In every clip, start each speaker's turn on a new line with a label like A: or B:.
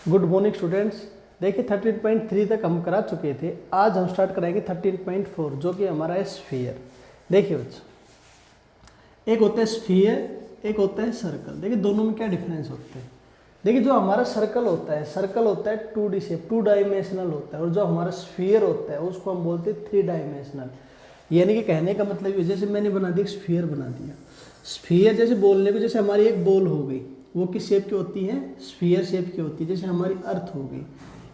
A: Good morning students. देखिए 13.3 तक हम करा चुके थे। आज हम स्टार्ट कराएंगे 13.4 जो कि हमारा है स्फीयर। देखिए बच्चों, एक होता है स्फीयर, एक होता है सर्कल। देखिए दोनों में क्या डिफरेंस होते हैं। देखिए जो हमारा सर्कल होता है 2D शेप, 2 डायमेंशनल होता है, और जो हमारा स्फीयर होता है उसको हम बोलते हैं 3 डायमेंशनल। यानी कि कहने का मतलब जैसे मैंने बना दिया स्फीयर बना दिया। स्फीयर जैसे बोलने को, जैसे हमारी एक बॉल हो गई, वो किस शेप की होती है? स्फीयर शेप की होती है। जैसे हमारी अर्थ हो गई,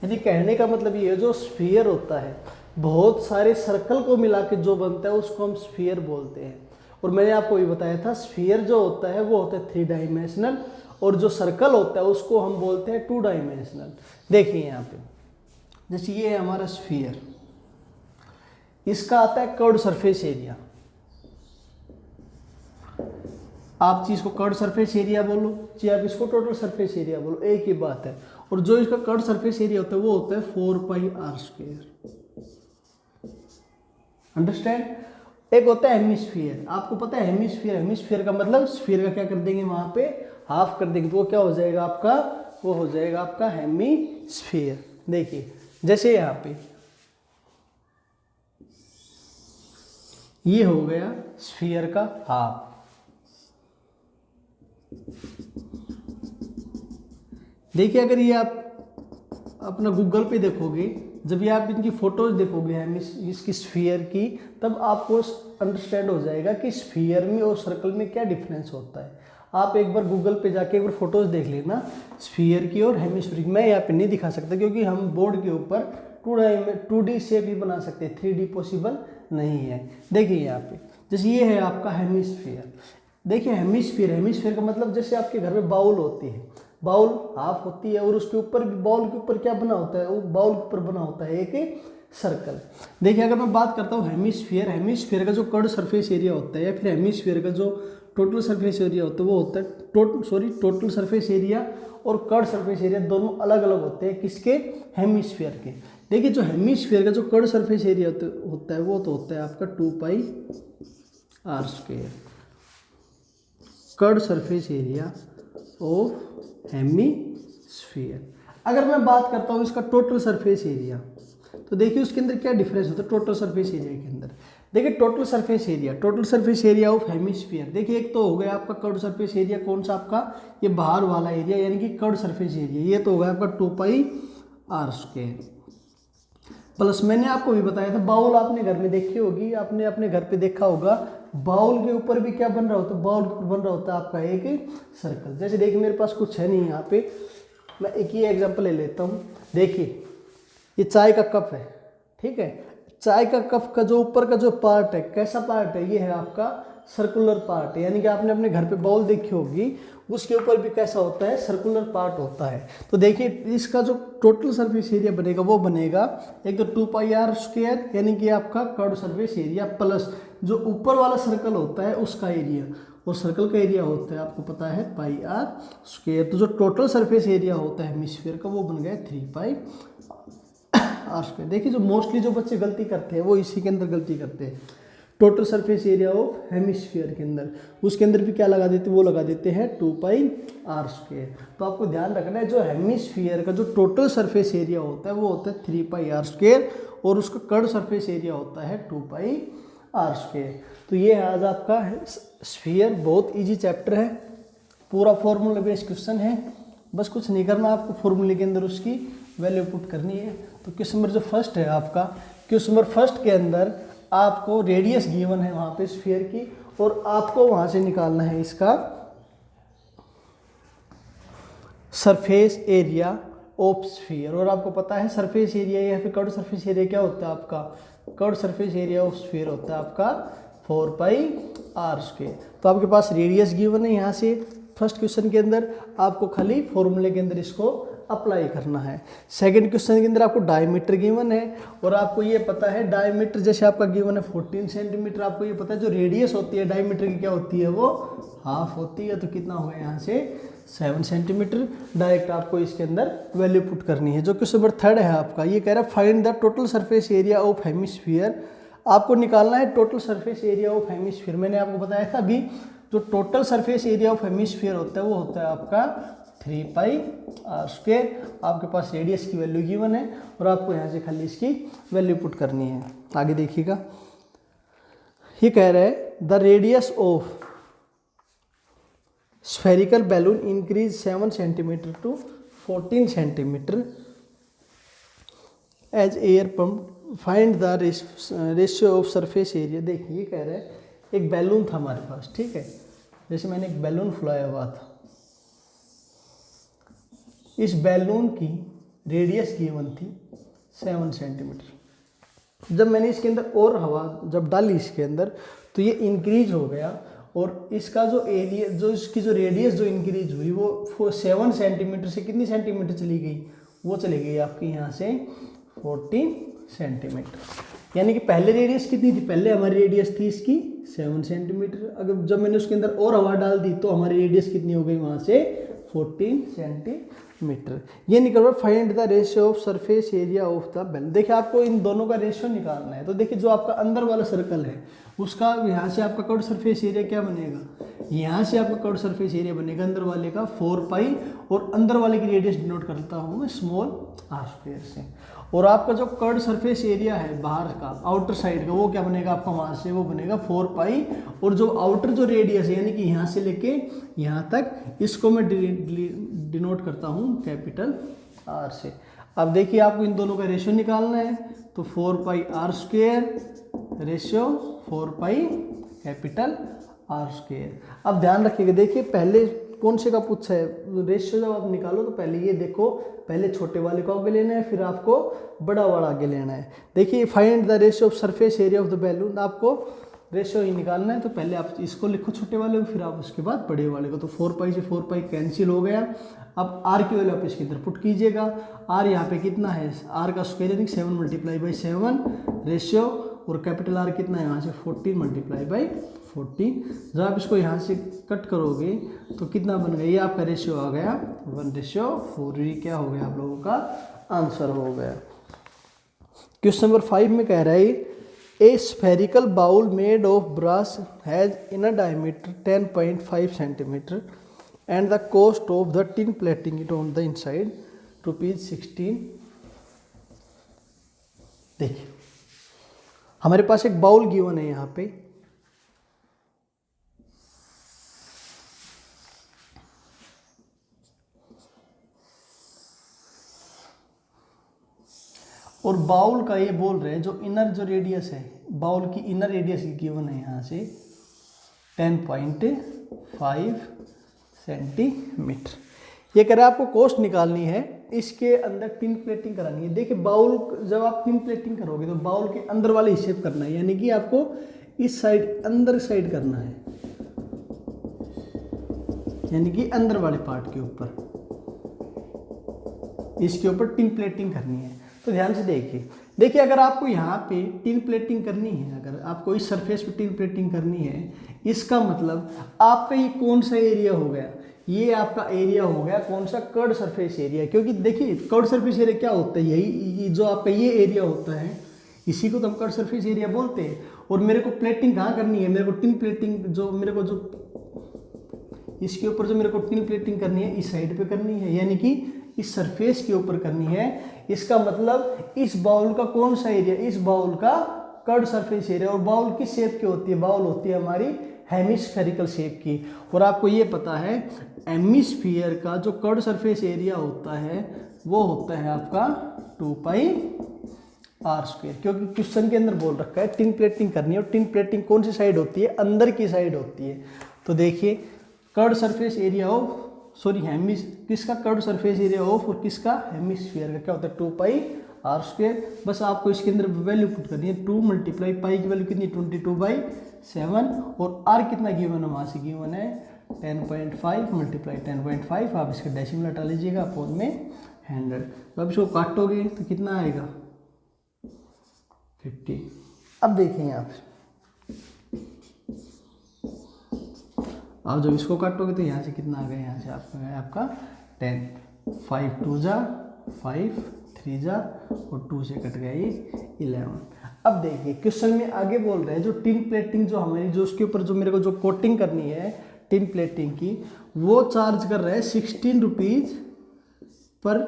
A: यानी कहने का मतलब ये है जो स्फीयर होता है बहुत सारे सर्कल को मिला के जो बनता है उसको हम स्फीयर बोलते हैं। और मैंने आपको ये बताया था स्फीयर जो होता है वो होता है 3 डायमेंशनल, और जो सर्कल होता है उसको हम बोलते हैं 2 डायमेंशनल। देखिए यहाँ पे जैसे ये है हमारा स्फीयर, इसका आता है कर्व्ड सरफेस एरिया। आप चीज को कर्व्ड सरफेस एरिया बोलो चाहे आप इसको टोटल सरफेस एरिया बोलो, एक ही बात है। और जो इसका कर्व्ड सरफेस एरिया होता है वो होता है 4πr²। अंडरस्टैंड। एक होता है हेमिस्फीयर। आपको पता है हेमिस्फीयर, हेमिस्फीयर का मतलब स्फीयर का क्या कर देंगे, वहां पे हाफ कर देंगे, तो वो क्या हो जाएगा आपका, वो हो जाएगा आपका हेमिस्फीयर। देखिए जैसे यहाँ पे ये हो गया स्फीयर का हाफ। देखिए अगर ये आप अपना गूगल पे देखोगे, जब ये आप इनकी फोटोज देखोगे इसकी स्फीयर की, तब आपको अंडरस्टैंड हो जाएगा कि स्फीयर में और सर्कल में क्या डिफरेंस होता है। आप एक बार गूगल पे जाके एक बार फोटोज देख लेना स्फीयर की और हेमिस्फीयर की। मैं यहाँ पे नहीं दिखा सकता क्योंकि हम बोर्ड के ऊपर 2D शेप ही बना सकते हैं, 3D पॉसिबल नहीं है। देखिए यहाँ पे जैसे ये है आपका हेमिस्फीयर। देखिए हेमिस्फीयर, हेमिस्फीयर का मतलब जैसे आपके घर में बाउल होती है, बाउल हाफ होती है और उसके ऊपर भी, बाउल के ऊपर क्या बना होता है, वो बाउल के ऊपर बना होता है एक सर्कल। देखिए अगर मैं बात करता हूँ हेमिस्फीयर, हेमिस्फीयर का जो कर्व्ड सरफेस एरिया होता है या फिर हेमिस्फीयर का जो टोटल सरफेस एरिया होता है वो होता है टोटल सरफेस एरिया और कर्व्ड सरफेस एरिया दोनों अलग अलग होते हैं। किसके? हेमिस्फीयर के। देखिए जो हेमिस्फीयर का जो कर्व्ड सरफेस एरिया होता है वो तो होता है आपका 2πr²। Curved surface area of hemisphere. अगर मैं बात करता हूँ इसका टोटल सरफेस एरिया, तो देखिए उसके अंदर क्या डिफरेंस होता है टोटल सरफेस एरिया के अंदर। देखिए total surface area of hemisphere. देखिए एक तो हो गया आपका कर्व्ड सरफेस एरिया, कौन सा आपका, ये बाहर वाला एरिया यानी कि कर्व्ड सरफेस एरिया, ये तो हो गया आपका 2πr²। प्लस मैंने आपको भी बताया था बाउल आपने घर में देखी होगी, आपने अपने घर पे देखा होगा, बाउल के ऊपर भी क्या बन रहा होता है, बाउल के ऊपर बन रहा होता है आपका एक सर्कल। जैसे देखिए मेरे पास कुछ है नहीं यहाँ पे, मैं एक ही एग्जांपल ले लेता हूँ। देखिए ये चाय का कप है, ठीक है। चाय का कप का जो ऊपर का जो पार्ट है, कैसा पार्ट है, ये है आपका सर्कुलर पार्ट है। यानी कि आपने अपने घर पे बाउल देखी होगी, उसके ऊपर भी कैसा होता है, सर्कुलर पार्ट होता है। तो देखिए इसका जो टोटल सरफेस एरिया बनेगा वो बनेगा एक तो 2πr² यानी कि आपका कर्व्ड सरफेस एरिया, प्लस जो ऊपर वाला सर्कल होता है उसका एरिया, और सर्कल का एरिया होता है आपको पता है πr²। तो जो टोटल सरफेस एरिया होता है हेमिस्फीयर का वो बन गया 3πr²। देखिए जो मोस्टली जो बच्चे गलती करते हैं वो इसी के अंदर गलती करते हैं, total surface area of hemisphere के अंदर, उसके अंदर भी क्या लगा देते हैं, वो लगा देते हैं 2πr²। तो आपको ध्यान रखना है जो हेमिस्फीयर का जो टोटल सरफेस एरिया होता है वो होता है 3πr² और उसका कर्व्ड सरफेस एरिया होता है 2πr²। तो ये है आज आपका स्फीयर। बहुत इजी चैप्टर है, पूरा फॉर्मूला बेस्ड क्वेश्चन है, बस कुछ नहीं करना आपको, फॉर्मूले के अंदर उसकी वैल्यू पुट करनी है। तो क्वेश्चन नंबर जो फर्स्ट है आपका, क्वेश्चन नंबर फर्स्ट के अंदर आपको रेडियस गिवन है वहाँ पे स्फीयर की, और आपको वहाँ से निकालना है इसका सरफेस एरिया ऑफ स्फीयर। और आपको पता है सरफेस एरिया या फिर कर्व्ड सरफेस एरिया क्या होता है आपका, curved surface area of sphere होता है आपका 4πr²। तो आपके पास रेडियस गिवन है यहाँ से फर्स्ट क्वेश्चन के अंदर, आपको खाली फॉर्मूले के अंदर इसको अप्लाई करना है। सेकंड क्वेश्चन के अंदर आपको डायमीटर गिवन है, और आपको ये पता है डायमीटर जैसे आपका गिवन है 14 सेंटीमीटर, आपको ये पता है जो रेडियस होती है डायमीटर की क्या होती है, वो हाफ होती है। तो कितना होगा यहाँ से 7 सेंटीमीटर। डायरेक्ट आपको इसके अंदर वैल्यू पुट करनी है। जो क्वेश्चन नंबर थर्ड है आपका, ये कह रहा है find the total surface area of hemisphere. आपको निकालना है total surface area of hemisphere. मैंने आपको बताया था अभी जो total surface area of hemisphere होता है वो होता है आपका 3 पाई आर स्क्वायर। आपके पास रेडियस की वैल्यू गिवन है और आपको यहाँ से खाली इसकी वैल्यू पुट करनी है। आगे देखिएगा, ये कह रहा है the radius of spherical balloon increase 7 centimetre to 14 centimetre as air pump, find the ratio of surface area. देखिए ये कह रहा है एक बैलून था हमारे पास, ठीक है, जैसे मैंने एक बैलून फुलाया हुआ था, इस बैलून की रेडियस गिवन थी 7 सेंटीमीटर। जब मैंने इसके अंदर और हवा जब डाली इसके अंदर तो ये इंक्रीज हो गया और इसका जो एरिया, जो इसकी जो रेडियस जो इंक्रीज हुई वो 7 सेंटीमीटर से कितनी सेंटीमीटर चली गई, वो चली गई आपकी यहाँ से 14 सेंटीमीटर। यानी कि पहले रेडियस कितनी थी, पहले हमारी रेडियस थी इसकी 7 सेंटीमीटर। अगर जब मैंने उसके अंदर और हवा डाल दी तो हमारी रेडियस कितनी हो गई वहाँ से 14 सेंटीमीटर। ये निकल रहा find the ratio of surface area of the balloon. देखिए आपको इन दोनों का रेशियो निकालना है। तो देखिए जो आपका अंदर वाला सर्कल है उसका यहाँ से आपका कर्व्ड सरफेस एरिया क्या बनेगा, यहाँ से आपका कर्व्ड सरफेस एरिया बनेगा अंदर वाले का 4 पाई और अंदर वाले की रेडियस डिनोट करता हूँ मैं स्मॉल आर स्क्वायर से। और आपका जो कर्व्ड सरफेस एरिया है बाहर का आउटर साइड का वो क्या बनेगा आपका वहाँ से, वो बनेगा 4 पाई और जो आउटर जो रेडियस है यानी कि यहाँ से लेके यहाँ तक इसको मैं डिनोट करता हूँ कैपिटल आर से। अब देखिए आपको इन दोनों का रेशियो निकालना है तो 4 pi are square ratio 4 pi capital R square. अब ध्यान रखिएगा, देखिए पहले कौन से का पूछा है रेशियो, जब आप निकालो तो पहले ये देखो, पहले छोटे वाले को आगे लेना है फिर आपको बड़ा वाला आगे लेना है। देखिए find the ratio of surface area of the balloon, आपको रेशियो ही निकालना है तो पहले आप इसको लिखो छोटे वाले को फिर आप उसके बाद बड़े वाले को। तो 4 पाई से 4 पाई कैंसिल हो गया। अब आर की वैल्यू आप इसके अंदर पुट कीजिएगा। आर यहाँ पे कितना है, आर का स्क्वायर यानी 7 मल्टीप्लाई बाई 7 रेशियो और कैपिटल आर कितना है यहाँ से 14 मल्टीप्लाई बाई 14। जब आप इसको यहाँ से कट करोगे तो कितना बन गया, ये आपका रेशियो आ गया 1:4। ये क्या हो गया आप लोगों का आंसर हो गया। क्वेश्चन नंबर 5 में कह रहा है a spherical bowl made of brass has inner diameter 10.5 centimetre and the cost of the tin plating it on the inside ₹16। देखिए हमारे पास एक बाउल गिवन है यहाँ पे, और बाउल का ये बोल रहे हैं जो इनर जो रेडियस है बाउल की इनर रेडियस गिवन है यहाँ से 10.5 सेंटीमीटर। ये कह रहा है आपको कॉस्ट निकालनी है, इसके अंदर टिन प्लेटिंग करानी है। देखिए बाउल जब आप टिन प्लेटिंग करोगे तो बाउल के अंदर वाले हिस्से पे करना है, यानी कि आपको इस साइड अंदर साइड करना है, यानी कि अंदर वाले पार्ट के ऊपर, इसके ऊपर टिन प्लेटिंग करनी है। तो ध्यान से देखिए अगर आपको यहाँ पे टिन प्लेटिंग करनी है, अगर आपको इस सरफेस पे टिन प्लेटिंग करनी है, इसका मतलब आपका ये कौन सा एरिया हो गया, ये आपका एरिया हो गया कौन सा, कर्व्ड सरफेस एरिया। क्योंकि देखिए कर्व्ड सरफेस एरिया क्या होता है, यही जो आपका ये एरिया होता है इसी को तो हम कर्व्ड सरफेस एरिया बोलते हैं। और मेरे को प्लेटिंग कहाँ करनी है, मेरे को टिन प्लेटिंग जो मेरे को जो इसके ऊपर जो मेरे को टिन प्लेटिंग करनी है इस साइड पे करनी है, यानी कि इस सरफेस के ऊपर करनी है। इसका मतलब इस बाउल का कौन सा एरिया, इस बाउल का कर्व्ड सरफेस एरिया। और बाउल किस शेप की होती है, बाउल होती है हमारी हेमिस्फेरिकल शेप की। और आपको ये पता है हेमिस्फीयर का जो कर्व्ड सरफेस एरिया होता है वो होता है आपका 2 पाई आर स्क्वायर। क्योंकि क्वेश्चन के अंदर बोल रखा है टिन प्लेटिंग करनी है और टिन प्लेटिंग कौन सी साइड होती है, अंदर की साइड होती है। तो देखिए कर्व्ड सरफेस एरिया ऑफ किसका कर्व्ड सरफेस एरिया ऑफ और किसका हेमिस्फीयर का क्या होता है 2 पाई आर स्क्वायर। बस आपको इसके अंदर वैल्यू पुट करनी है, 2 मल्टीप्लाई पाई की वैल्यू कितनी 22/7 और आर कितना गिवन है वहाँ से गिवन है 10.5 मल्टीप्लाई 10.5। आप इसका डेसिमल हटा लीजिएगा अपॉन में 100। तो अब इसको काटोगे तो कितना आएगा 50। अब देखें आप जब इसको काटोगे तो यहाँ से कितना आ गया, यहाँ से आपका गया आपका 10, 5 2 जा 5 3 जा और 2 से कट गया ये 11। अब देखिए क्वेश्चन में आगे बोल रहे हैं जो टिन प्लेटिंग जो हमारी जो उसके ऊपर जो मेरे को जो कोटिंग करनी है टिन प्लेटिंग की वो चार्ज कर रहा है 16 rupees per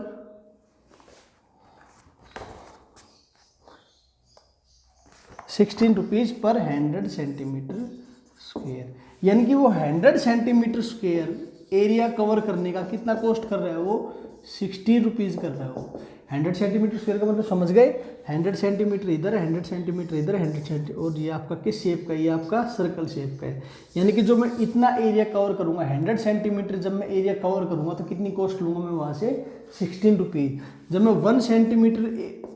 A: 16 rupees per 100 centimetre square, यानी कि वो 100 सेंटीमीटर स्क्वेयर एरिया कवर करने का कितना कॉस्ट कर रहा है, वो 16 रुपीज़ कर रहा है वो। 100 सेंटीमीटर स्क्वेयर का मतलब समझ गए, 100 सेंटीमीटर इधर, 100 सेंटीमीटर इधर, 100 सेंटीमीटर, और ये आपका किस शेप का है, ये आपका सर्कल शेप का है। यानी कि जो मैं इतना एरिया कवर करूँगा 100 सेंटीमीटर, जब मैं एरिया कवर करूँगा तो कितनी कॉस्ट लूँगा मैं वहाँ से, 16 रुपीज़। जब मैं 1 सेंटीमीटर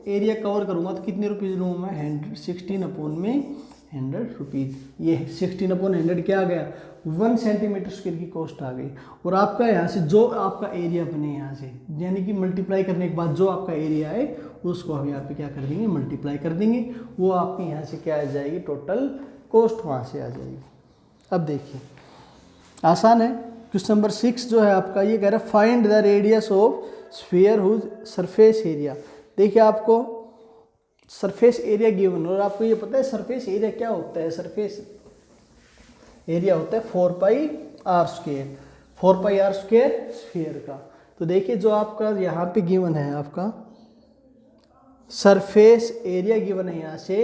A: एरिया कवर करूँगा तो कितने रुपीज़ लूँगा मैं, 16 अपॉन में 100 रुपीज़। ये 16 अपॉन 100 क्या आ गया, 1 सेंटीमीटर स्क्वायर की कॉस्ट आ गई। और आपका यहाँ से जो आपका एरिया बने यहाँ से, यानी कि मल्टीप्लाई करने के बाद जो आपका एरिया है उसको हम यहाँ पे क्या कर देंगे, मल्टीप्लाई कर देंगे, वो आपके यहाँ से क्या आ जाएगी, टोटल कॉस्ट वहाँ से आ जाएगी। अब देखिए आसान है। क्वेश्चन नंबर 6 जो है आपका, ये कह रहा है find the radius of sphere whose surface area. देखिए आपको सरफेस एरिया गिवन, और आपको ये पता है सरफेस एरिया क्या होता है, सरफेस एरिया होता है 4 pi are square, 4 pi are square sphere का। तो देखिए जो आपका यहाँ पे गिवन है, आपका सरफेस एरिया गिवन है यहाँ से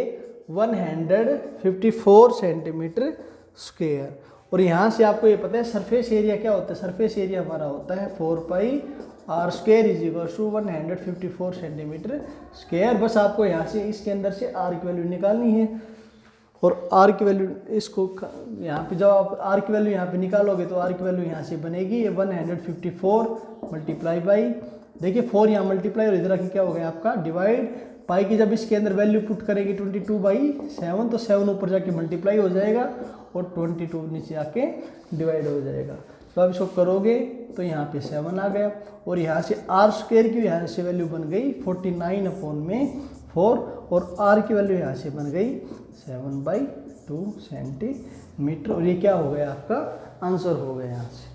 A: 154 सेंटीमीटर स्क्वायर, और यहाँ से आपको ये पता है सरफेस एरिया क्या होता है, सरफेस एरिया हमारा होता है 4 pi are square is equal to 154 centimetre square. बस आपको यहाँ से इसके अंदर से आर की वैल्यू निकालनी है, और आर की वैल्यू इसको यहाँ पे जब आप आर की वैल्यू यहाँ पे निकालोगे तो आर की वैल्यू यहाँ से बनेगी ये 154 मल्टीप्लाई बाई, देखिए 4 यहाँ मल्टीप्लाई और इधर आके क्या हो गया आपका डिवाइड, पाई की जब इसके अंदर वैल्यू पुट करेगी 22/7 तो 7 ऊपर जाके मल्टीप्लाई हो जाएगा और 22 नीचे आके डिवाइड हो जाएगा। तो आप इसको करोगे तो यहाँ पे 7 आ गया, और यहाँ से आर स्क्वायर की यहाँ से वैल्यू बन गई 49 अपॉन में 4, और आर की वैल्यू यहाँ से बन गई 7/2 सेंटीमीटर, और ये क्या हो गया आपका आंसर हो गया यहाँ से।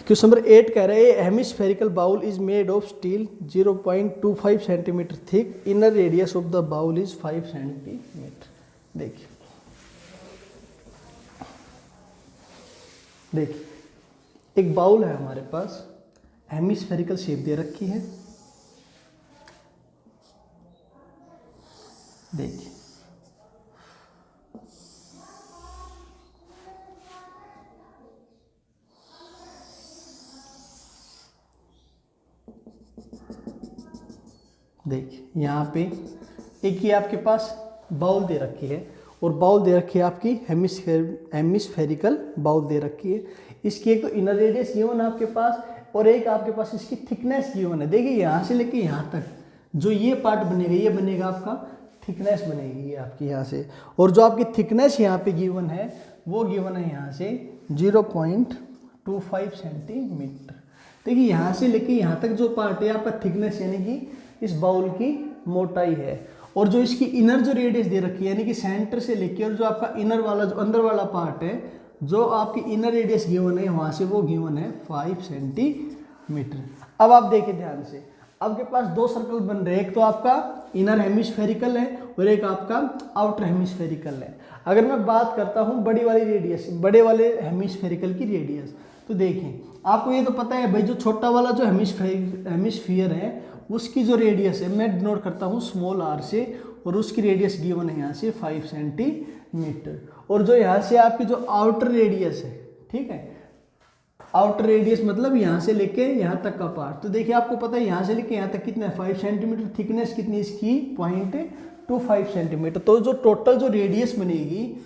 A: क्वेश्चन नंबर 8 कह रहे हैं hemispherical bowl is made of steel 0.25 centimetre thick, inner radius of the bowl is 5 centimetre. देखिए एक बाउल है हमारे पास, हेमिस्फेरिकल शेप दे रखी है, देखिए यहाँ पे एक ही आपके पास बाउल दे रखी है, और बाउल दे रखी है आपकी हेमिस्फेरिकल बाउल दे रखी है। इसकी एक तो इनर रेडियस गिवन है आपके पास, और एक आपके पास इसकी थिकनेस गिवन है। देखिए यहाँ से लेके यहाँ तक जो ये पार्ट बनेगा, ये बनेगा आपका थिकनेस बनेगी ये आपकी यहाँ से, और जो आपकी थिकनेस यहाँ पे गिवन है वो गिवन है यहाँ से 0.25 सेंटीमीटर। देखिए यहाँ से लेके यहाँ तक जो पार्ट है आपका थिकनेस, यानी कि इस बाउल की मोटाई है, और जो इसकी इनर जो रेडियस दे रखी है, यानी कि सेंटर से लेके और जो आपका इनर वाला जो अंदर वाला पार्ट है, जो आपकी इनर रेडियस गिवन है वहाँ से वो गिवन है 5 सेंटीमीटर। अब आप देखिए ध्यान से, आपके पास दो सर्कल बन रहे हैं, एक तो आपका इनर हेमिस्फेरिकल है और एक आपका आउटर हेमिस्फेरिकल है। अगर मैं बात करता हूँ बड़ी वाली रेडियस, बड़े वाले हेमिस्फेरिकल की रेडियस, तो देखिए आपको ये तो पता है भाई, जो छोटा वाला जो हेमिस्फीयर है उसकी जो रेडियस है मैं डिनोट करता हूँ स्मॉल आर से, और उसकी रेडियस गिवन है यहाँ से 5 सेंटीमीटर। और जो यहाँ से आपकी जो आउटर रेडियस है, ठीक है, आउटर रेडियस मतलब यहाँ से लेके यहाँ तक का पार्ट, तो देखिए आपको पता है यहाँ से लेके यहाँ तक कितना है 5 सेंटीमीटर, थिकनेस कितनी इसकी 0.25 सेंटीमीटर। तो जो टोटल जो रेडियस बनेगी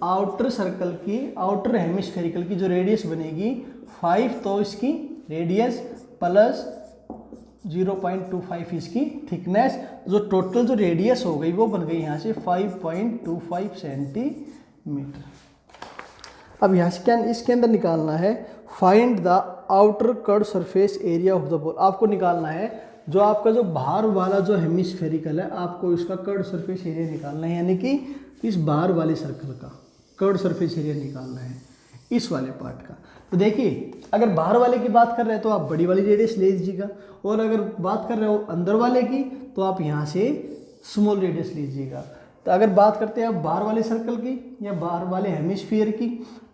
A: आउटर सर्कल की, आउटर हेमिस्फेरिकल की जो रेडियस बनेगी 5, तो इसकी रेडियस प्लस 0.25 इसकी थिकनेस, जो टोटल जो रेडियस हो गई वो बन गई यहाँ से 5.25 सेंटीमीटर। अब यहाँ से क्या इसके अंदर निकालना है, find the outer curve surface area of the ball. आपको निकालना है जो आपका जो बाहर वाला जो हेमिस्फेरिकल है, आपको इसका कर्व सरफेस एरिया निकालना है, यानी कि इस बाहर वाले सर्कल का कर्व सरफेस एरिया निकालना है इस वाले पार्ट का। तो देखिए अगर बाहर वाले की बात कर रहे हैं तो आप बड़ी वाली रेडियस ले लीजिएगा, और अगर बात कर रहे हो अंदर वाले की तो आप यहाँ से स्मॉल रेडियस लीजिएगा। तो अगर बात करते हैं आप बाहर वाले सर्कल की या बाहर वाले हेमिस्फीयर की,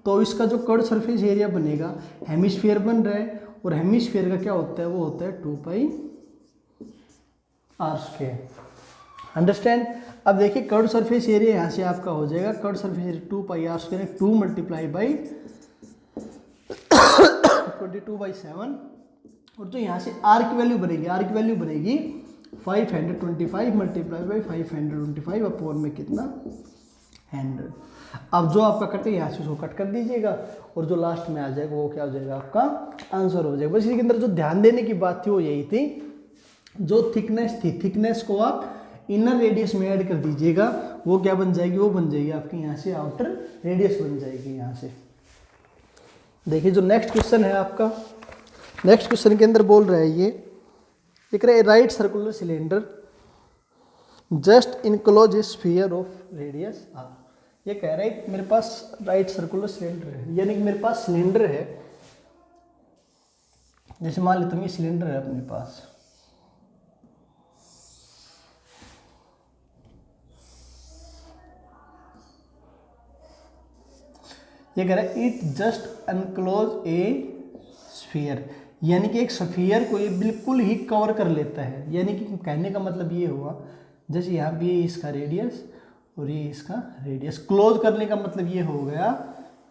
A: तो इसका जो कर्ड सरफेस एरिया बनेगा, हेमिस्फीयर बन रहा है और हेमिस्फीयर का क्या होता है, वो होता है 2 πr²। अंडरस्टैंड। अब देखिए कर्ड सरफेस एरिया यहाँ से आपका हो जाएगा, कर्ड सरफेस एरिया 2 πr², 2 × 22/7, और जो यहाँ से आर की वैल्यू बनेगी, आर की वैल्यू बनेगी 525 × 525 अपॉन में कितना 100। अब जो आपका कट है यहाँ से उसको कट कर दीजिएगा और जो लास्ट में आ जाएगा वो क्या हो जाएगा, आपका आंसर हो जाएगा। बस इसके अंदर जो ध्यान देने की बात थी वो यही थी, जो थिकनेस थी, थिकनेस को आप इनर रेडियस में ऐड कर दीजिएगा, वो क्या बन जाएगी, वो बन जाएगी आपकी यहाँ से आउटर रेडियस बन जाएगी यहाँ से। देखिए जो नेक्स्ट क्वेश्चन है आपका, नेक्स्ट क्वेश्चन के अंदर बोल रहा है ये लिख रहा है right circular cylinder just enclose a sphere of radius R. ये कह रहा है मेरे पास राइट सर्कुलर सिलेंडर है, यानी कि मेरे पास सिलेंडर है, जैसे मान लेता हूँ ये सिलेंडर है अपने पास, ये कह रहा है it just enclose A sphere, यानी कि एक स्फीयर को ये बिल्कुल ही कवर कर लेता है। यानी कि कहने का मतलब ये हुआ, जैसे यहाँ पे इसका रेडियस और ये इसका रेडियस, क्लोज करने का मतलब ये हो गया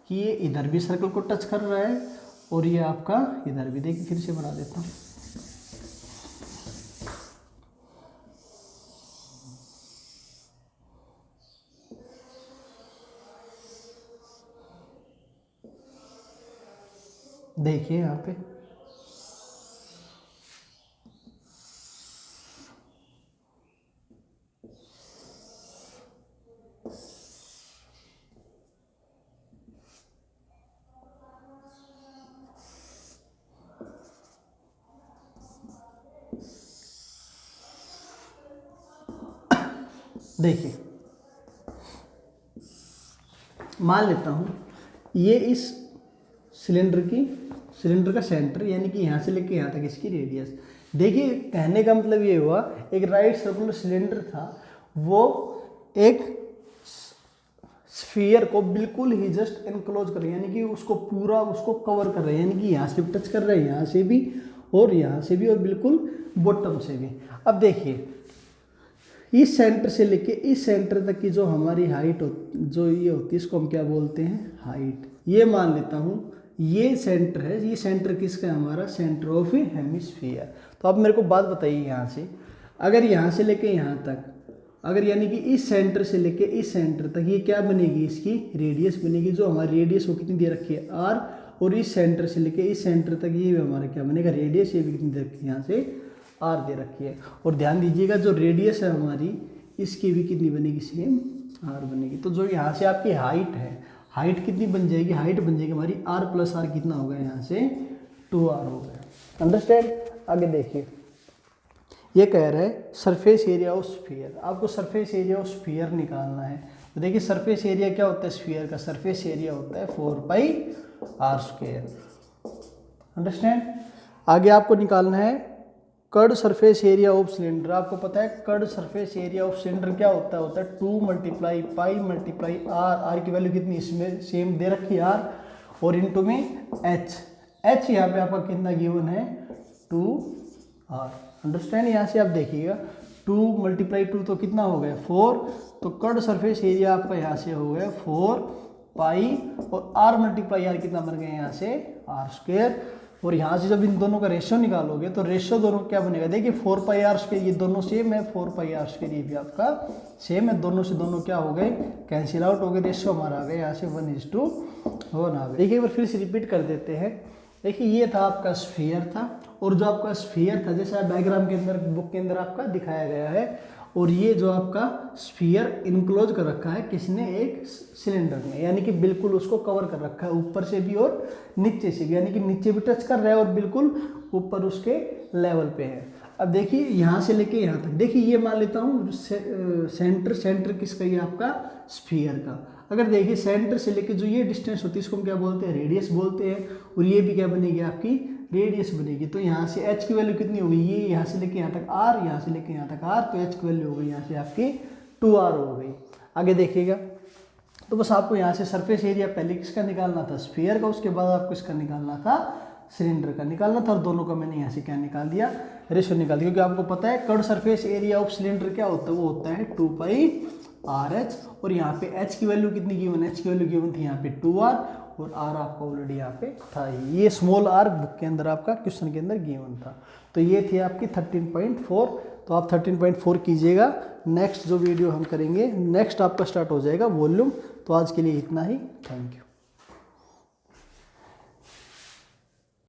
A: कि ये इधर भी सर्कल को टच कर रहा है और ये आपका इधर भी। देखिए फिर से बना देता हूँ, देखिए यहाँ पे देखिए मान लेता हूँ ये इस सिलेंडर का सेंटर, यानी कि यहाँ से लेके यहाँ तक इसकी रेडियस। देखिए कहने का मतलब ये हुआ एक राइट सर्कुलर सिलेंडर था, वो एक स्फीयर को बिल्कुल ही जस्ट एनक्लोज कर रहे हैं, यानी कि उसको पूरा उसको कवर कर रहे हैं, यानी कि यहाँ से भी टच कर रहे हैं, यहाँ से भी और यहाँ से भी और बिल्कुल बॉटम से भी। अब देखिए इस सेंटर से लेके इस सेंटर तक की जो हमारी हाइट जो ये होती है इसको हम क्या बोलते हैं, हाइट। ये मान लेता हूँ ये सेंटर है, ये सेंटर किसका है, हमारा सेंटर ऑफ हेमिस्फीयर। तो अब मेरे को बात बताइए, यहाँ से अगर यहाँ से लेके यहाँ तक, अगर यानी कि इस सेंटर से लेके इस सेंटर तक ये क्या बनेगी, इसकी रेडियस बनेगी। जो हमारी रेडियस वो कितनी दे रखी है, आर, और इस सेंटर से लेके इस सेंटर तक ये हमारा क्या बनेगा, रेडियस, ये भी कितनी दे रखी है, यहाँ से आर दे रखी है। और ध्यान दीजिएगा जो रेडियस है हमारी इसकी भी कितनी बनेगी, सेम आर बनेगी। तो जो यहाँ से आपकी हाइट है, हाइट कितनी बन जाएगी, हाइट बन जाएगी हमारी आर प्लस आर, कितना हो गया यहाँ से 2r हो गया। अंडरस्टैंड। आगे देखिए ये कह रहा है सरफेस एरिया ऑफ स्फीयर, आपको सरफेस एरिया ऑफ स्फीयर निकालना है। तो देखिए सरफेस एरिया क्या होता है स्फीयर का, सरफेस एरिया होता है 4πr²। अंडरस्टैंड। आगे आपको निकालना है curved surface area of cylinder. आपको पता है curved surface area of cylinder क्या होता है 2 × π × r की वैल्यू कितनी इसमें सेम दे रखी है r, और इनटू में h यहाँ पे आपका कितना गिवन है 2r। अंडरस्टैंड। यहाँ से आप देखिएगा 2 × 2 तो कितना हो गया 4, तो कर्ड सरफेस एरिया आपका यहाँ से हो गया 4π, और r × r कितना बन गया यहाँ से r²। और यहाँ से जब इन दोनों का रेशियो निकालोगे तो रेशियो दोनों क्या बनेगा, देखिए 4πr², ये दोनों सेम है, 4πr², ये भी आपका सेम है, दोनों से दोनों क्या हो गए, कैंसिल आउट हो गए, रेशियो हमारा आ गया यहाँ से 1:1 आ गया। देखिए एक बार फिर से रिपीट कर देते हैं। देखिए ये था आपका स्फीयर था, और जो आपका स्फीयर था जैसे डायग्राम के अंदर बुक के अंदर आपका दिखाया गया है, और ये जो आपका स्फीयर इनक्लोज कर रखा है किसने, एक सिलेंडर ने, यानी कि बिल्कुल उसको कवर कर रखा है ऊपर से भी और नीचे से भी, यानी कि नीचे भी टच कर रहा है और बिल्कुल ऊपर उसके लेवल पे है। अब देखिए यहाँ से लेके यहाँ तक, देखिए ये मान लेता हूँ सेंटर किसका, ये आपका स्फीयर का। अगर देखिए सेंटर से लेके जो ये डिस्टेंस होती है इसको हम क्या बोलते हैं, रेडियस बोलते हैं, और ये भी क्या बनेगी आपकी रेडियस बनेगी। तो यहाँ से h की वैल्यू कितनी होगी, ये यहाँ से लेके यहाँ तक r, यहाँ से लेके यहाँ तक r, तो h की वैल्यू हो गई यहाँ से आपकी 2r हो गई। आगे देखिएगा तो बस आपको यहाँ से सरफेस एरिया पहले किसका निकालना था, स्फीयर का, उसके बाद आपको इसका निकालना था, सिलेंडर का निकालना था, और दोनों का मैंने यहाँ से क्या निकाल दिया, रेशियो निकाल दिया, क्योंकि आपको पता है curve surface area of cylinder क्या होता है, वो होता है 2πr/h, और यहाँ पे h की वैल्यू कितनी गिवन, h की वैल्यू गिवन थी यहाँ पे 2r, और r आपका ऑलरेडी यहाँ पे था, ये स्मॉल r बुक के अंदर आपका क्वेश्चन के अंदर गिवन था। तो ये थी आपकी 13.4, तो आप 13.4 कीजिएगा। नेक्स्ट जो वीडियो हम करेंगे, नेक्स्ट आपका स्टार्ट हो जाएगा वॉल्यूम। तो आज के लिए इतना ही, थैंक यू।